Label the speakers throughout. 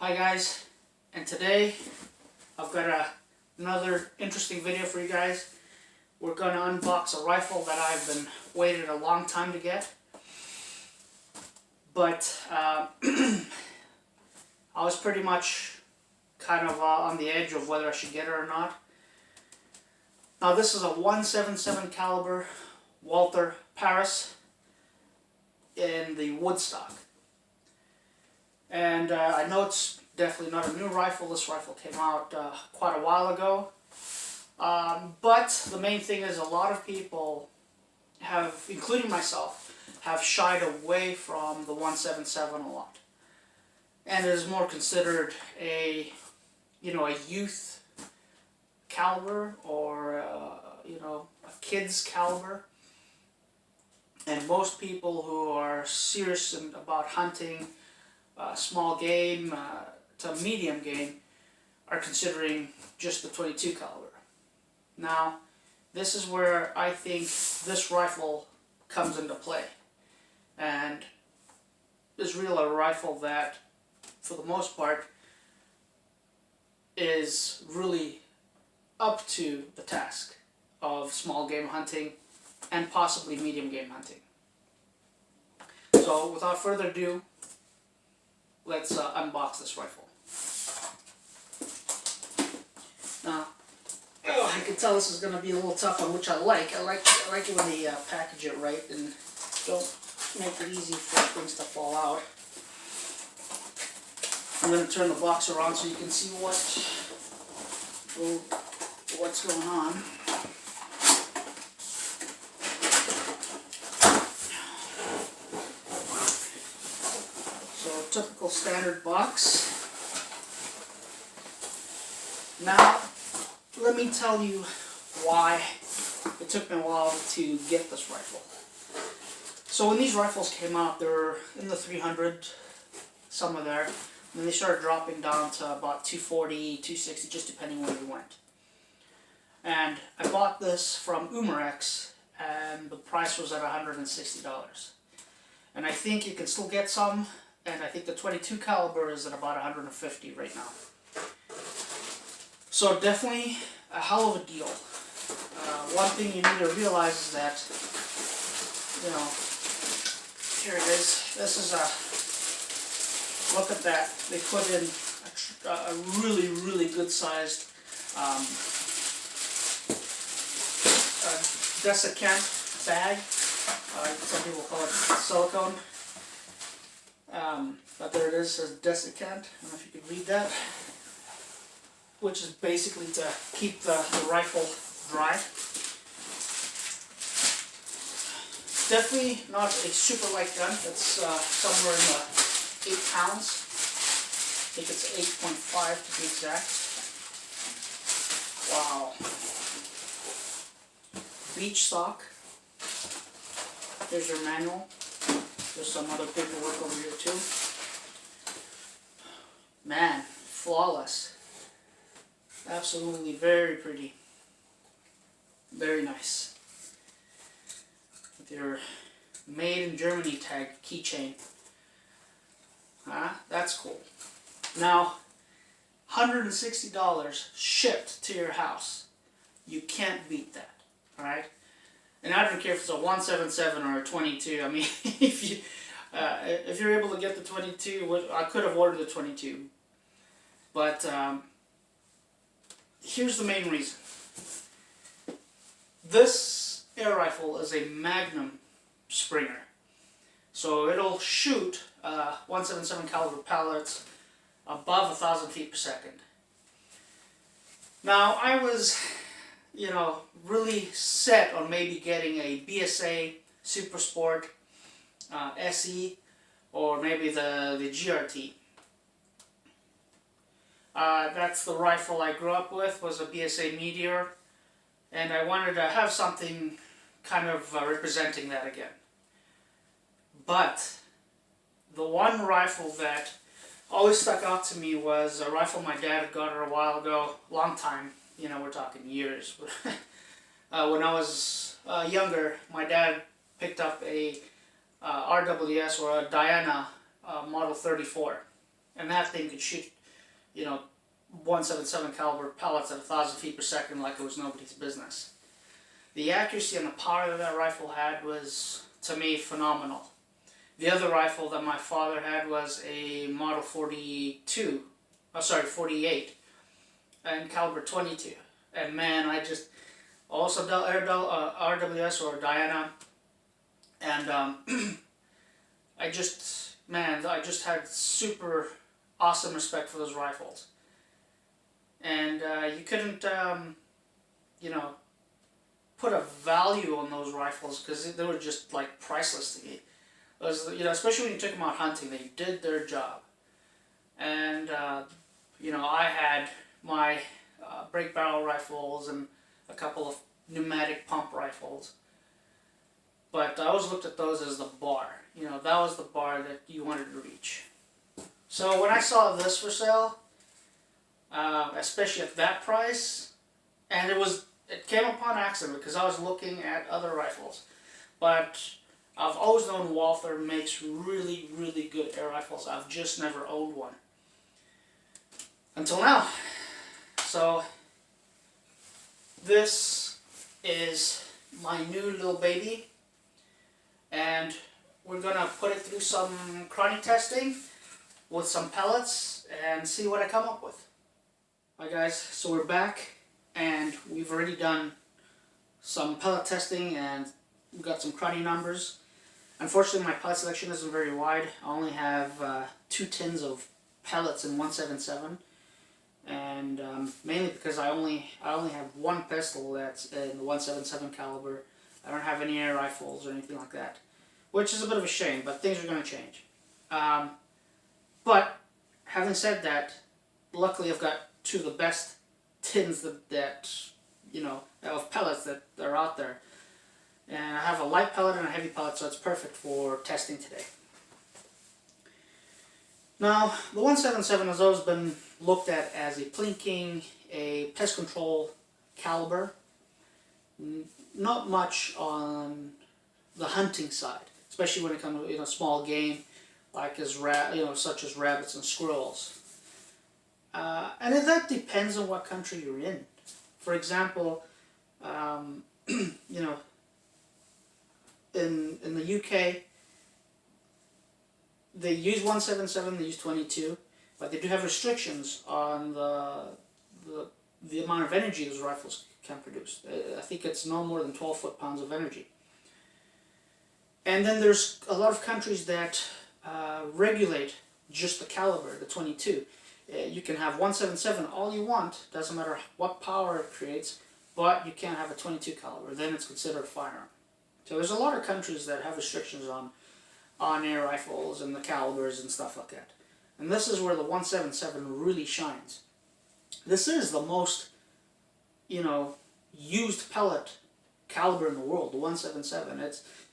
Speaker 1: Hi guys, and today I've got another interesting video for you guys. We're going to unbox a rifle that I've been waiting a long time to get. But I was pretty much kind of on the edge of whether I should get it or not. Now this is a .177 caliber Walther Parrus in the wood stock. And I know it's definitely not a new rifle. This rifle came out quite a while ago. But the main thing is a lot of people have, including myself, have shied away from the .177 a lot. And it is more considered a youth caliber or a kid's caliber. And most people who are serious about hunting small game to medium game are considering just the .22 caliber. Now, this is where I think this rifle comes into play, and is really a rifle that, for the most part, is really up to the task of small game hunting and possibly medium game hunting. So, without further ado, let's unbox this rifle. Now, I can tell this is going to be a little tough one, which I like. I like it when they package it right and don't make it easy for things to fall out. I'm going to turn the box around so you can see what's going on. Typical standard box. Now, let me tell you why it took me a while to get this rifle. So when these rifles came out, they were in the 300, somewhere there, and then they started dropping down to about 240, 260, just depending where you went. And I bought this from UMAREX, and the price was at $160. And I think you can still get some. And I think the .22 caliber is at about 150 right now. So definitely a hell of a deal. One thing you need to realize is that, here it is. This is look at that. They put in a really, really good sized desiccant bag. Some people call it silicone. But there it is, says desiccant. I don't know if you can read that. Which is basically to keep the rifle dry. Definitely not a super light gun. It's somewhere in the 8 pounds. I think it's 8.5 to be exact. Wow. Beach stock. Here's your manual. There's some other paperwork over here too. Man, flawless. Absolutely very pretty. Very nice. With your Made in Germany tag keychain. That's cool. Now, $160 shipped to your house. You can't beat that, alright? And I don't care if it's a .177 or a .22. I mean, if you're able to get the .22, I could have ordered the .22. But here's the main reason. This air rifle is a Magnum Springer, so it'll shoot .177 caliber pellets above 1,000 feet per second. Now, I was really set on maybe getting a BSA Super Sport SE or maybe the GRT. That's the rifle I grew up with, was a BSA Meteor, and I wanted to have something kind of representing that again. But the one rifle that always stuck out to me was a rifle my dad had got her a while ago, long time. We're talking years. When I was younger, my dad picked up a RWS or a Diana Model 34. and that thing could shoot, you know, 177 caliber pellets at 1,000 feet per second like it was nobody's business. The accuracy and the power that rifle had was, to me, phenomenal. The other rifle that my father had was a Model 48, and caliber 22. And man, I just also RWS or Diana, and I just had super awesome respect for those rifles. And you couldn't, you know, put a value on those rifles because they were just like priceless to me. It was, you know, especially when you took them out hunting, they did their job. And you know, I had my break barrel rifles and a couple of pneumatic pump rifles, but I always looked at those as the bar. You know, that was the bar that you wanted to reach. So when I saw this for sale, especially at that price, and it came upon accident because I was looking at other rifles, but I've always known Walther makes really, really good air rifles. I've just never owned one until now. So this is my new little baby, and we're gonna put it through some chronic testing with some pellets and see what I come up with. Hi guys, so we're back and we've already done some pellet testing and we got some chrony numbers. Unfortunately, my pellet selection isn't very wide. I only have 2 tins of pellets in 177, and mainly because I only have one pistol that's in the 177 caliber. I don't have any air rifles or anything like that, which is a bit of a shame, but things are going to change. But having said that, luckily I've got 2 of the best tins that you know, of pellets that are out there. And I have a light pellet and a heavy pellet, so it's perfect for testing today. Now, the 177 has always been looked at as a plinking, a pest control caliber. Not much on the hunting side, especially when it comes to, you know, small game, like such as rabbits and squirrels. And that depends on what country you're in. For example, you know, in the UK, they use 177, they use 22, but they do have restrictions on the amount of energy those rifles can produce. I think it's no more than 12 foot-pounds of energy. And then there's a lot of countries that regulate just the caliber, the 22. You can have 177 all you want, doesn't matter what power it creates, but you can't have a 22 caliber, then it's considered a firearm. So there's a lot of countries that have restrictions on air rifles and the calibers and stuff like that. And this is where the 177 really shines. This is the most, you know, used pellet caliber in the world, the 177.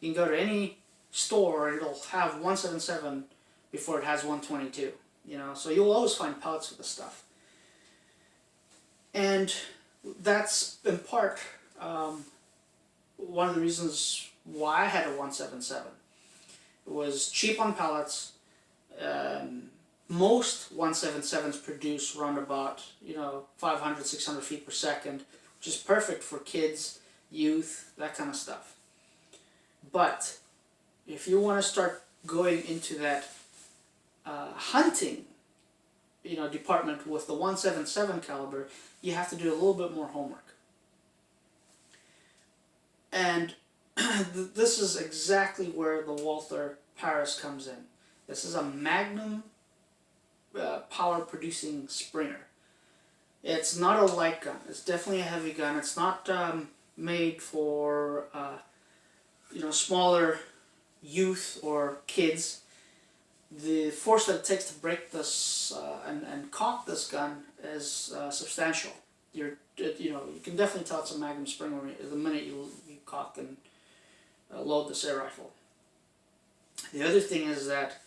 Speaker 1: You can go to any store and it'll have 177 before it has 122. You know, so you'll always find pellets for this stuff. And that's in part one of the reasons why I had a 177. It was cheap on pellets. Most 177s produce around about, you know, 500, 600 feet per second, which is perfect for kids, youth, that kind of stuff. But if you want to start going into that hunting, you know, department with the 177 caliber, you have to do a little bit more homework. And this is exactly where the Walther Parrus comes in. This is a magnum power producing Springer. It's not a light gun. It's definitely a heavy gun. It's not made for you know, smaller youth or kids. The force that it takes to break this and cock this gun is substantial. You know, you can definitely tell it's a Magnum Springer the minute you cock and load this air rifle. The other thing is that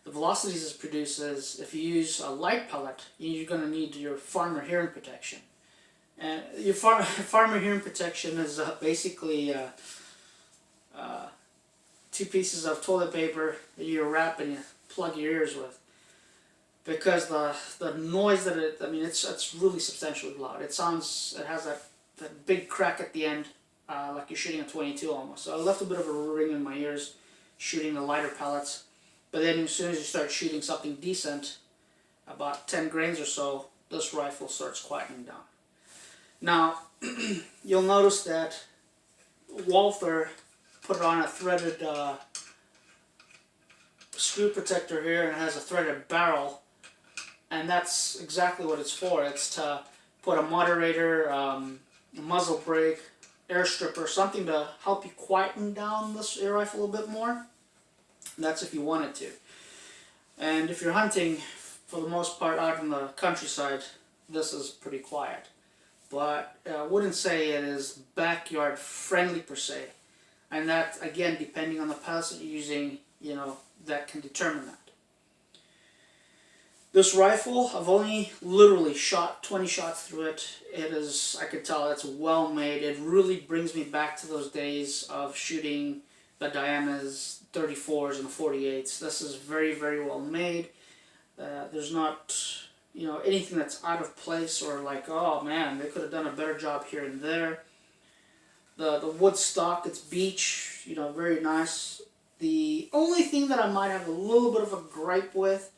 Speaker 1: the velocities it produces, if you use a light pellet, you're going to need your farmer hearing protection. And your farmer hearing protection is basically 2 pieces of toilet paper that you wrap and you plug your ears with. because the noise that I mean, it's really substantially loud. It has that big crack at the end, like you're shooting a 22 almost. So I left a bit of a ring in my ears shooting the lighter pellets, but then as soon as you start shooting something decent, about 10 grains or so, this rifle starts quietening down. Now, you'll notice that Walther put on a threaded screw protector here, and it has a threaded barrel, and that's exactly what it's for. It's to put a moderator, a muzzle brake, air stripper, something to help you quieten down this air rifle a bit more. And that's if you wanted to. And if you're hunting, for the most part out in the countryside, this is pretty quiet. But I wouldn't say it is backyard friendly per se. And that, again, depending on the pellets that you're using, you know, that can determine that. This rifle, I've only literally shot 20 shots through it. It is, I can tell it's well made. It really brings me back to those days of shooting the Dianas, 34s, and 48s. This is very, very well made. There's not, you know, anything that's out of place or like, oh man, they could have done a better job here and there. The wood stock, it's beech, you know, very nice. The only thing that I might have a little bit of a gripe with,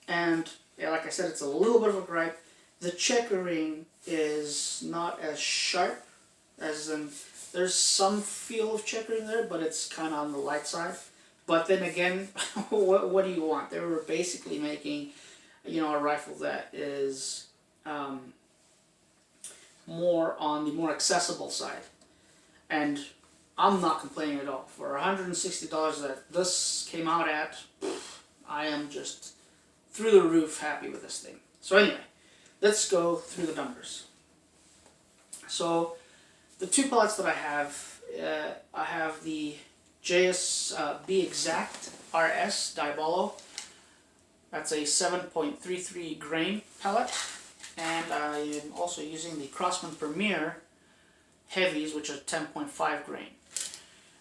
Speaker 1: and yeah, like I said, it's a little bit of a gripe, the checkering is not as sharp, as in, there's some feel of checkering there, but it's kind of on the light side. But then again, what do you want? They were basically making, you know, a rifle that is more on the more accessible side. And I'm not complaining at all. For $160 that this came out at, I am just through the roof happy with this thing. So anyway, let's go through the numbers. So the two pellets that I have the JSB Exact RS Diabolo. That's a 7.33 grain pellet. And I am also using the Crosman Premier Heavies, which are 10.5 grain.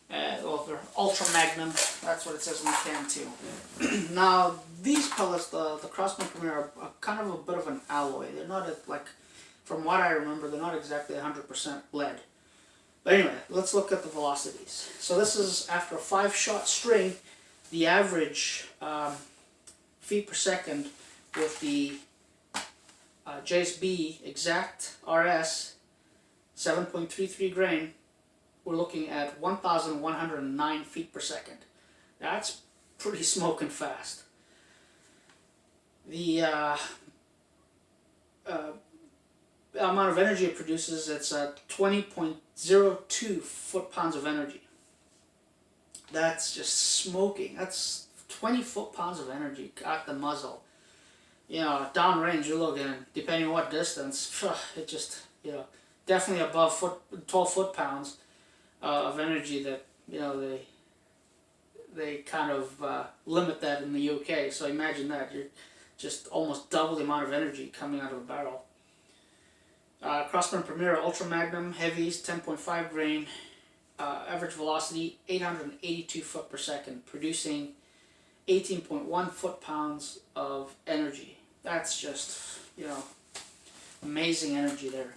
Speaker 1: Well, they're Ultra Magnum, that's what it says on the can too. Now, these pellets, the Crosman Premier, are kind of a bit of an alloy. They're not, like, from what I remember, they're not exactly 100% lead. But anyway, let's look at the velocities. So this is after a 5-shot string, the average feet per second with the JSB Exact RS 7.33 grain, we're looking at 1,109 feet per second. That's pretty smoking fast. The amount of energy it produces, it's 20.02 foot-pounds of energy. That's just smoking. That's 20 foot-pounds of energy at the muzzle. You know, downrange you're looking, depending on what distance, it just, you know, definitely above 12 foot-pounds of energy that, you know, they kind of limit that in the UK. So imagine that, you're just almost double the amount of energy coming out of a barrel. Crosman Premier Ultra Magnum Heavies, 10.5 grain, average velocity 882 foot per second, producing 18.1 foot-pounds of energy. That's just, you know, amazing energy there.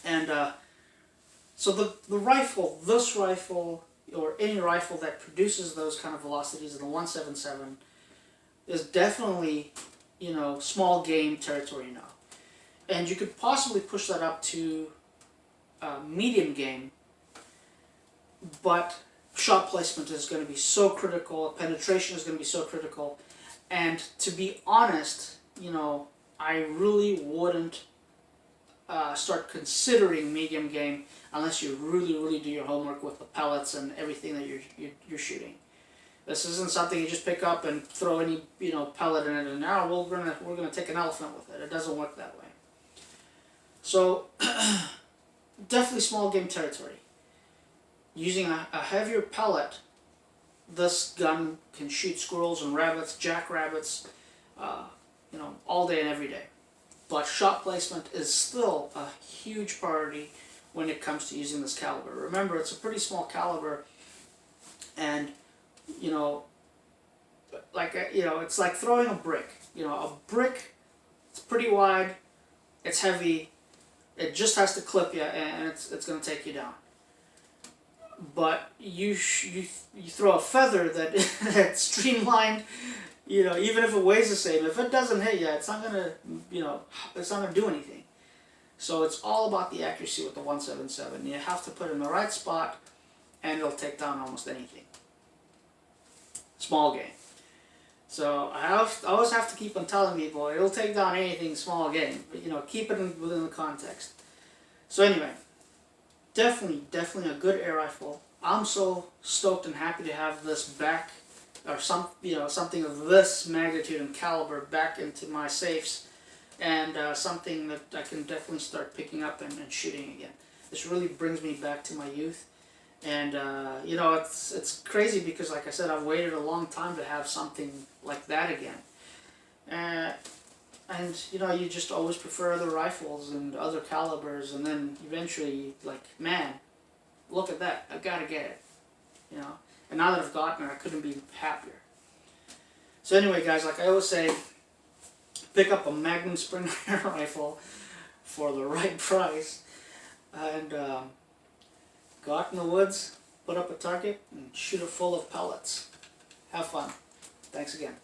Speaker 1: And so the rifle, this rifle, or any rifle that produces those kind of velocities in the 177 is definitely, you know, small game territory now. And you could possibly push that up to medium game, but shot placement is going to be so critical, penetration is going to be so critical, and to be honest, you know, I really wouldn't start considering medium game unless you really do your homework with the pellets and everything that you're shooting. This isn't something you just pick up and throw any, you know, pellet in it and now we're gonna take an elephant with it. It doesn't work that way. So definitely small game territory. Using a heavier pellet, this gun can shoot squirrels and rabbits, jackrabbits, you know, all day and every day. But shot placement is still a huge priority when it comes to using this caliber. Remember, it's a pretty small caliber, and, you know, like, you know, it's like throwing a brick. You know, a brick, it's pretty wide, it's heavy, it just has to clip you, and it's going to take you down. But you throw a feather that's streamlined, you know, even if it weighs the same, if it doesn't hit you, it's not going to, you know, it's not going to do anything. So it's all about the accuracy with the 177. You have to put it in the right spot, and it'll take down almost anything. Small game. So I always have to keep on telling people it'll take down anything small game, but you know, keep it within the context. So anyway, definitely a good air rifle. I'm so stoked and happy to have this back, or something of this magnitude and caliber back into my safes, and something that I can definitely start picking up and shooting again. This really brings me back to my youth. And you know, it's crazy because, like I said, I've waited a long time to have something like that again. And you know, you just always prefer other rifles and other calibers, and then eventually, like, man, look at that, I gotta get it. You know, and now that I've gotten it, I couldn't be happier. So anyway, guys, like I always say, pick up a Magnum Spring air rifle for the right price, and go out in the woods, put up a target, and shoot it full of pellets. Have fun. Thanks again.